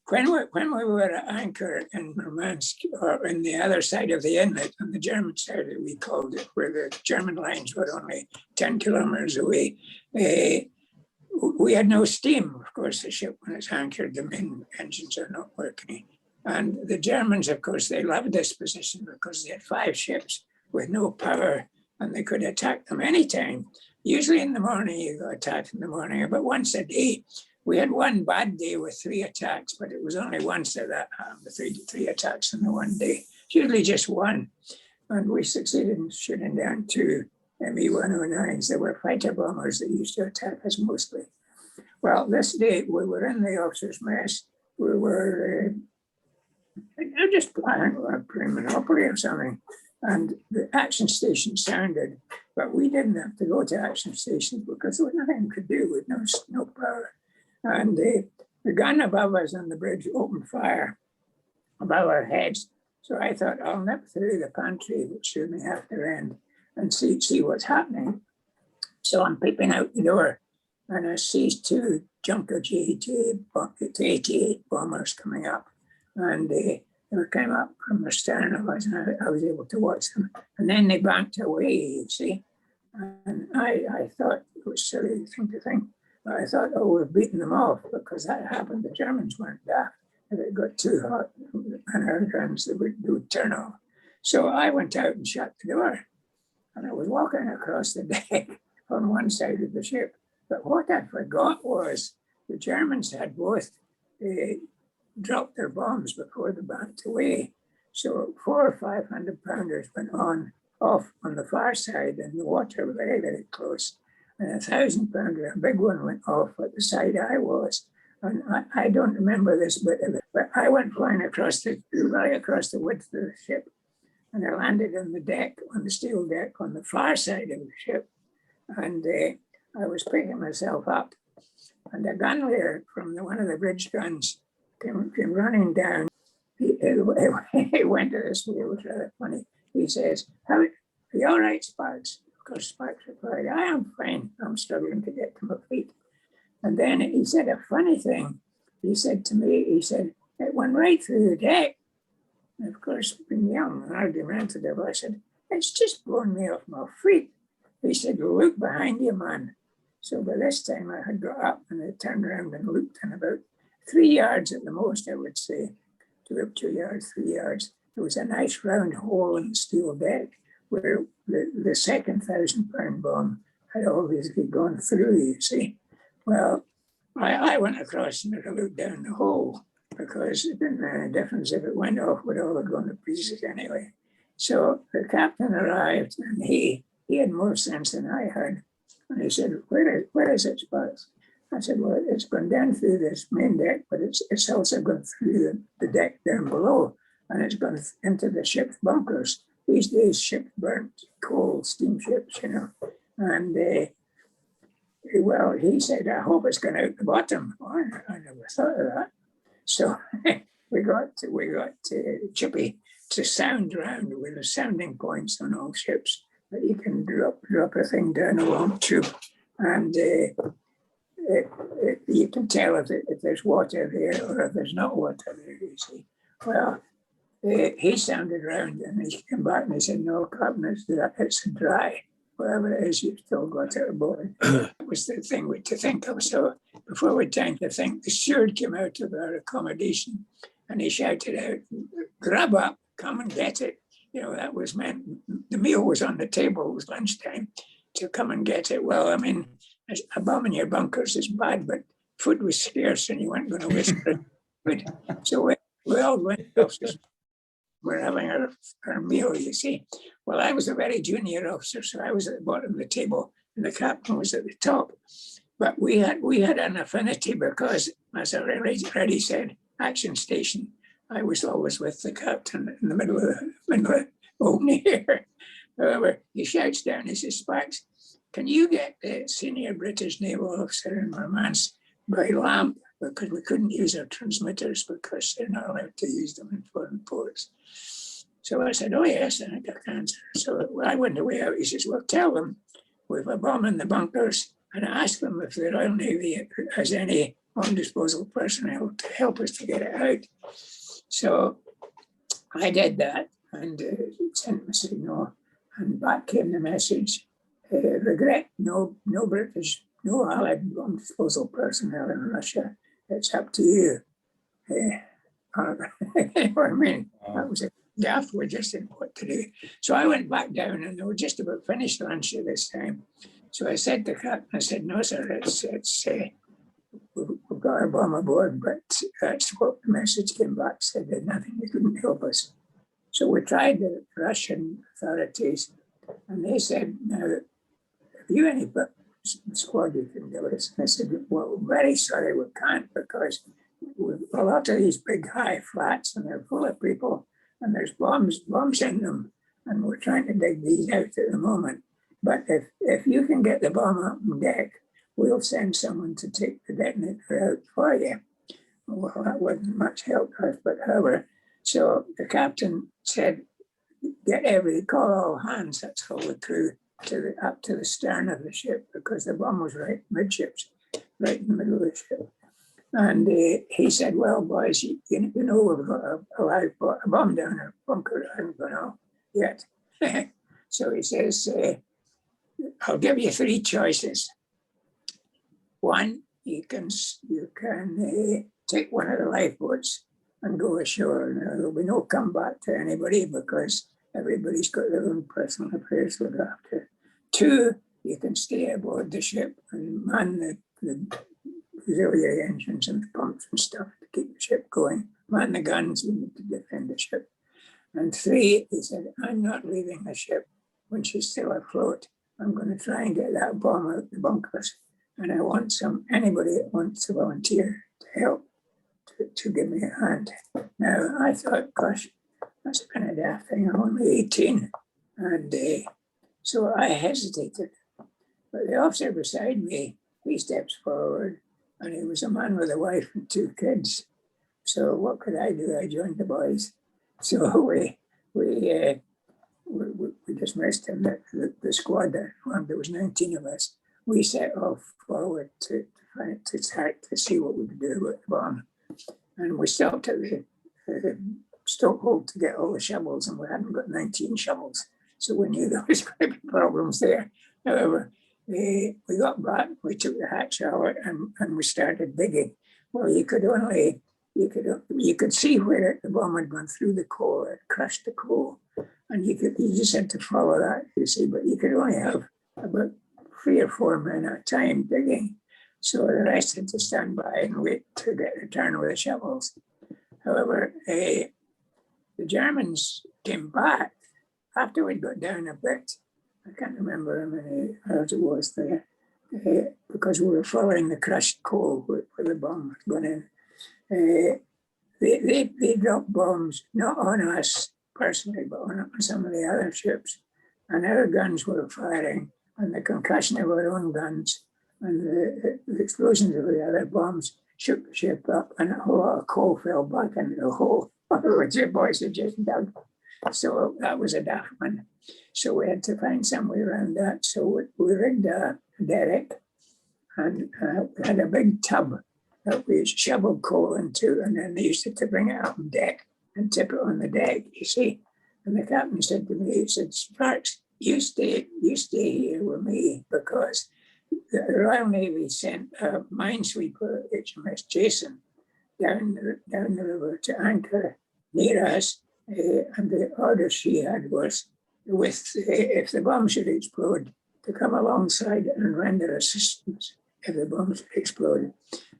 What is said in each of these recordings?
when we were at anchor in Murmansk, or in the other side of the inlet, on the German side, we called it, where the German lines were only 10 kilometers away, we had no steam. Of course, the ship, when it's anchored, the main engines are not working. And the Germans, of course, they loved this position because they had 5 ships with no power, and they could attack them anytime. Usually in the morning, you got attacked in the morning, but once a day. We had one bad day with 3 attacks, but it was only once that happened, three attacks in the one day. Usually just one. And we succeeded in shooting down 2 ME-109s. They were fighter bombers that used to attack us mostly. Well, this day we were in the officers' mess. We were just playing a Monopoly or something. And the action station sounded, but we didn't have to go to action stations because there was nothing we could do with no power. And the gun above us on the bridge opened fire above our heads. So I thought, I'll nip through the pantry, which should be after end, and see what's happening. So I'm peeping out the door, and I see 2 Junker J-88 bombers coming up. And they came up from the stern of us, and I was able to watch them. And then they banked away, you see. And I thought it was a silly thing to think. I thought, oh, we've beaten them off, because that happened. The Germans weren't daft. If it got too hot and our guns, they would turn off. So I went out and shut the door. And I was walking across the deck on one side of the ship. But what I forgot was the Germans had both dropped their bombs before they banked away. So 400 or 500 pounders went off on the far side, and the water very, very close. And 1,000 pounder, a big one, went off at the side I was. And I don't remember this bit of it, but I went flying right across the width of the ship. And I landed on the deck, on the steel deck, on the far side of the ship. And I was picking myself up. And a gunner from one of the bridge guns came running down. He went to this way, it was rather funny. He says, are you all right, Sparks? Of course, Sparks replied, I am fine. I'm struggling to get to my feet. And then he said a funny thing. He said to me, it went right through the deck. And of course, being young and argumentative, I said, it's just blown me off my feet. He said, look behind you, man. So by this time I had got up and I turned around and looked, and about 3 yards at the most, I would say, 2 yards, 3 yards, there was a nice round hole in the steel deck where the second 1,000-pound bomb had obviously gone through, you see. Well, I went across and I looked down the hole, because it didn't make any difference if it went off, we'd all have gone to pieces anyway. So the captain arrived, and he had more sense than I had. And he said, where is it, Sparks? I said, well, it's gone down through this main deck, but it's also gone through the deck down below, and it's gone into the ship's bunkers. These days, ships burnt coal, steamships, you know. And well, he said, I hope it's gone out the bottom. Oh, I never thought of that. So we got Chippy to sound around with the sounding points on all ships that you can drop a thing down a long tube, and you can tell if there's water there or if there's not water there, you see. Well, he sounded around and he came back and he said, no, Captain, it's dry. Whatever it is, you've still got it aboard. That was the thing to think of. So before we had time to think, the steward came out of our accommodation and he shouted out, grab up, come and get it. You know, that was meant, the meal was on the table, it was lunchtime, to come and get it. Well, I mean, a bomb in your bunkers is bad, but food was scarce and you weren't going to waste food. So we all went off. We're having our meal, you see. Well, I was a very junior officer, so I was at the bottom of the table and the captain was at the top. But we had an affinity because, as I already said, action station, I was always with the captain in the middle of the opening here. However, he shouts down, he says, Sparks, can you get the senior British naval officer in Murmansk by lamp? Because we couldn't use our transmitters because they're not allowed to use them in foreign ports. So I said, oh yes, and I got the answer. So I went away out. He says, well, tell them we've a bomb in the bunkers, and ask them if the Royal Navy has any bomb disposal personnel to help us to get it out. So I did that and sent a signal, and back came the message, regret, no British, no Allied bomb disposal personnel in Russia. It's up to you. You know what I mean? That was a gaff. We just didn't know what to do. So I went back down, and they were just about finished lunch at this time. So I said to the captain, I said, no, sir, we've got our bomb aboard, but that's what the message came back, said that nothing, they couldn't help us. So we tried the Russian authorities, and they said, now, have you any squad you can give us? And I said, well, very sorry, we can't, because we've a lot of these big high flats, and they're full of people, and there's bombs in them, and we're trying to dig these out at the moment. But if you can get the bomb up on deck, we'll send someone to take the detonator out for you. Well, that wasn't much help to us, but however, so the captain said, call all hands, that's all the crew, up to the stern of the ship, because the bomb was right midships, right in the middle of the ship. And he said, well, boys, you know we've got a bomb down our bunker. I haven't gone out yet. So he says, I'll give you three choices. One, you can take one of the lifeboats and go ashore. Now, there'll be no comeback to anybody, because everybody's got their own personal affairs to look after. Two, you can stay aboard the ship and man the auxiliary engines and the pumps and stuff to keep the ship going. Man the guns, we need to defend the ship. And three, he said, I'm not leaving the ship when she's still afloat. I'm going to try and get that bomb out the bunkers. And I want anybody that wants to volunteer to help to give me a hand. Now, I thought, gosh, that's a kind of daft thing. I'm only 18. And so I hesitated. But the officer beside me, he steps forward, and he was a man with a wife and two kids. So what could I do? I joined the boys. So we dismissed him. The squad that formed, there was 19 of us. We set off forward to start to see what we could do with the bomb. And we stopped at the stokehold to get all the shovels, and we hadn't got 19 shovels. So we knew there was going to be problems there. However, we got back, we took the hatch out, and we started digging. Well, you could see where the bomb had gone through the coal, it crushed the coal. And you just had to follow that, you see, but you could only have about 3 or 4 men at a time digging. So the rest had to stand by and wait to get a turn with the shovels. However, the Germans came back after we'd got down a bit. I can't remember how many hours it was there, because we were following the crushed coal where the bomb had gone in. They dropped bombs, not on us personally, but on some of the other ships. And our guns were firing, and the concussion of our own guns and the explosions of the other bombs shook the ship up, and a whole lot of coal fell back into the hole, which the boys had just dug. So that was a daft one. So we had to find some way around that. So we rigged a derrick, and we had a big tub that we shoveled coal into, and then they used to bring it up on deck and tip it on the deck, you see. And the captain said to me, he said, Sparks, you stay here with me, because the Royal Navy sent a minesweeper, HMS Jason, down the river to anchor near us. And the order she had was, if the bomb should explode, to come alongside and render assistance if the bomb should explode.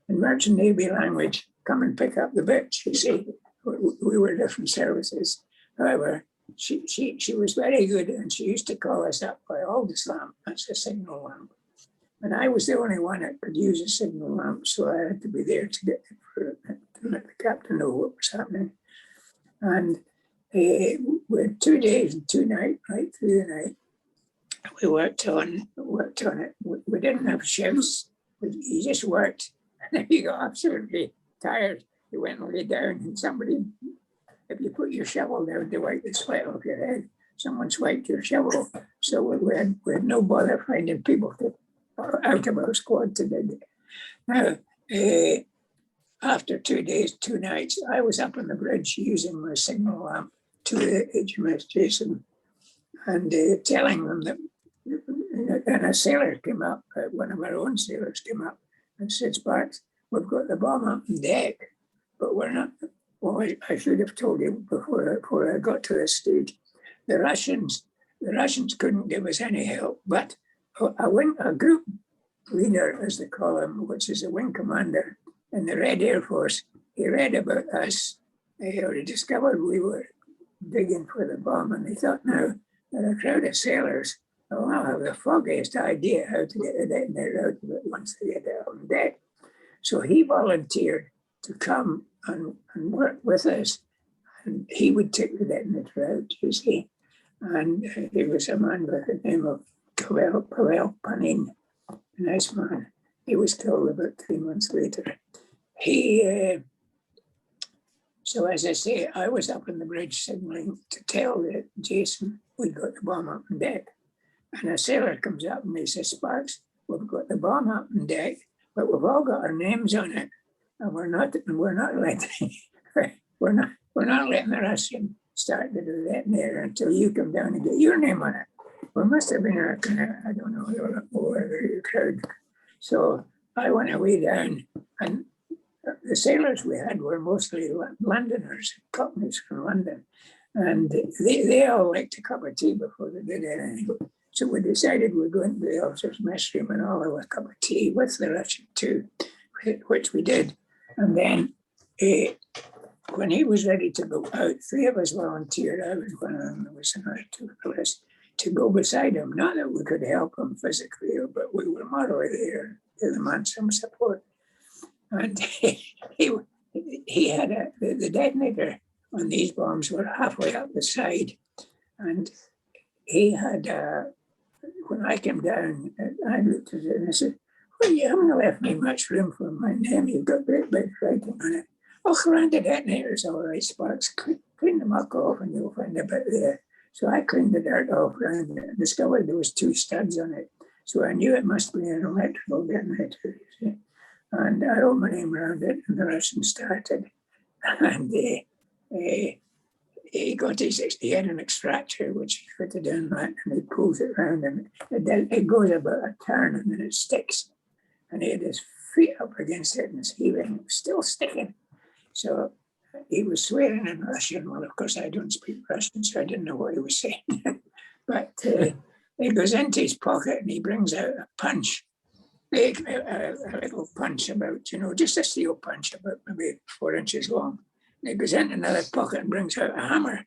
In Merchant Navy language, come and pick up the bits, you see. We were different services. However, she was very good, and she used to call us up by Aldous lamp. That's a signal lamp. And I was the only one that could use a signal lamp, so I had to be there to let the captain know what was happening. And we had 2 days and 2 nights, right through the night. We worked on it. We didn't have shifts. You just worked, and if you got absolutely tired, you went and lay down, and somebody, if you put your shovel down to wipe the sweat off your head, someone swiped your shovel. So we had no bother finding people out of our squad to dig it. Now, after 2 days, 2 nights, I was up on the bridge using my signal lamp to the HMS Jason and telling them that, and a sailor came up, one of our own sailors came up and said, Sparks, we've got the bomb up on deck, but we're not, well, I should have told you before I got to this stage, the Russians couldn't give us any help, but a group leader, as they call him, which is a wing commander in the Red Air Force, he read about us, or he discovered we were digging for the bomb, and he thought, now, that a crowd of sailors will not have the foggiest idea how to get the detonator out of it once they get it on deck. So he volunteered to come and work with us, and he would take the detonator out, you see. And he was a man by the name of Pavel Panin, a nice man. He was killed about 3 months later. So as I say, I was up on the bridge signaling to tell Jason we'd got the bomb up on deck. And a sailor comes up and he says, Sparks, we've got the bomb up on deck, but we've all got our names on it. And we're not letting the Russian start to do that there until you come down and get your name on it. We must have been a kind of, I don't know, over crowd. So I went away down, and the sailors we had were mostly Londoners, Cockneys from London. And they all liked a cup of tea before they did anything. So we decided we'd go into the officers' mess room and all have a cup of tea with the Russian too, which we did. And then when he was ready to go out, 3 of us volunteered. I was one of them, there was another 2 fellas, to go beside him. Not that we could help him physically, but we were morally there to give the man some support. And he had the detonator on these bombs were halfway up the side. And he had, when I came down, I looked at it and I said, well, you haven't left me much room for my name. You've got great big writing on it. Oh, around the detonator's all right, Sparks. Clean the muck off and you'll find a bit there. So I cleaned the dirt off around it and discovered there was 2 studs on it. So I knew it must be an electrical detonator, you see. And I wrote my name around it and the Russian started. And he got he had an extractor which he fitted in that and he pulls it around and it goes about a turn and then it sticks. And he had his feet up against it and it's heaving, it was still sticking. So he was swearing in Russian. Well, of course, I don't speak Russian, so I didn't know what he was saying. But he goes into his pocket and he brings out a punch, a little punch about, just a steel punch about maybe 4 inches long. And he goes into another pocket and brings out a hammer.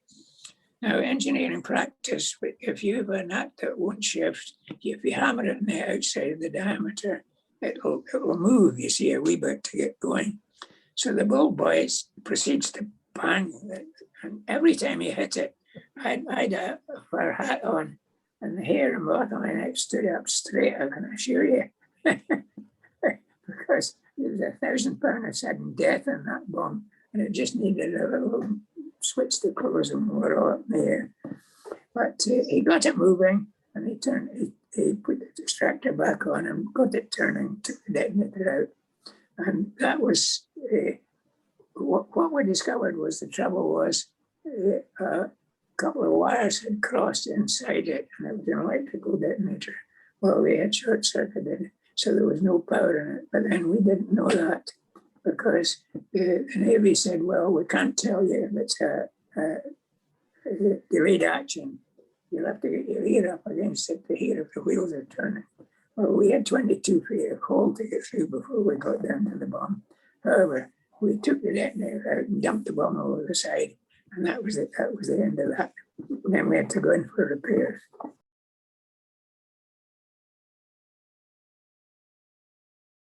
Now, engineering practice, if you have a nut that won't shift, if you hammer it on the outside of the diameter, it'll move, you see, a wee bit to get going. So the bull boy proceeds to bang, and every time he hit it, I had a fur hat on, and the hair on both of my neck stood up straight, I can assure you, because there was 1,000 pounds of sudden death in that bomb, and it just needed a little switch to close, and we were all up in the air. But he got it moving, and he put the extractor back on and got it turning, took the detonator out. And that was, what we discovered was the trouble was a couple of wires had crossed inside it and it was an electrical detonator. Well, we had short circuited, so there was no power in it. But then we didn't know that because the Navy said, well, we can't tell you if it's a delayed action. You'll have to get your ear up against it to hear if the wheels are turning. Well, we had 22 feet of coal to get through before we got down to the bomb. However, we took the detonator out and dumped the bomb over the side, and that was it. That was the end of that. And then we had to go in for repairs.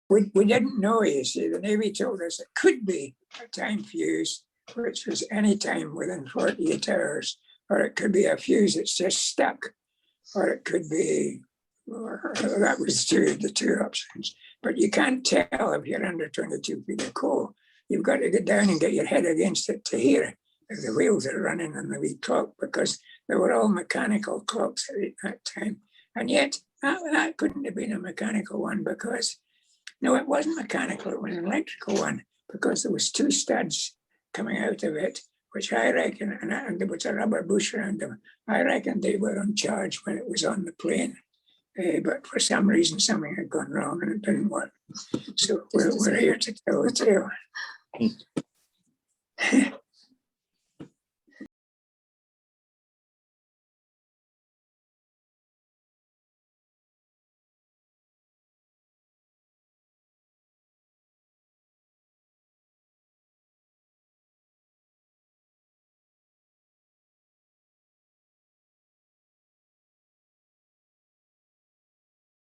We didn't know, you see. The Navy told us it could be a time fuse, which was any time within 48 hours, or it could be a fuse that's just stuck, or it could be. That was the 2 options. But you can't tell if you're under 22 feet of coal. You've got to get down and get your head against it to hear if the wheels are running on the wee clock, because they were all mechanical clocks at that time. And yet, that couldn't have been a mechanical one, because No, it wasn't mechanical, it was an electrical one, because there was two studs coming out of it, which I reckon, and there was a rubber bush around them. I reckon they were on charge when it was on the plane. But for some reason, something had gone wrong and it didn't work. So we're here to tell the tale.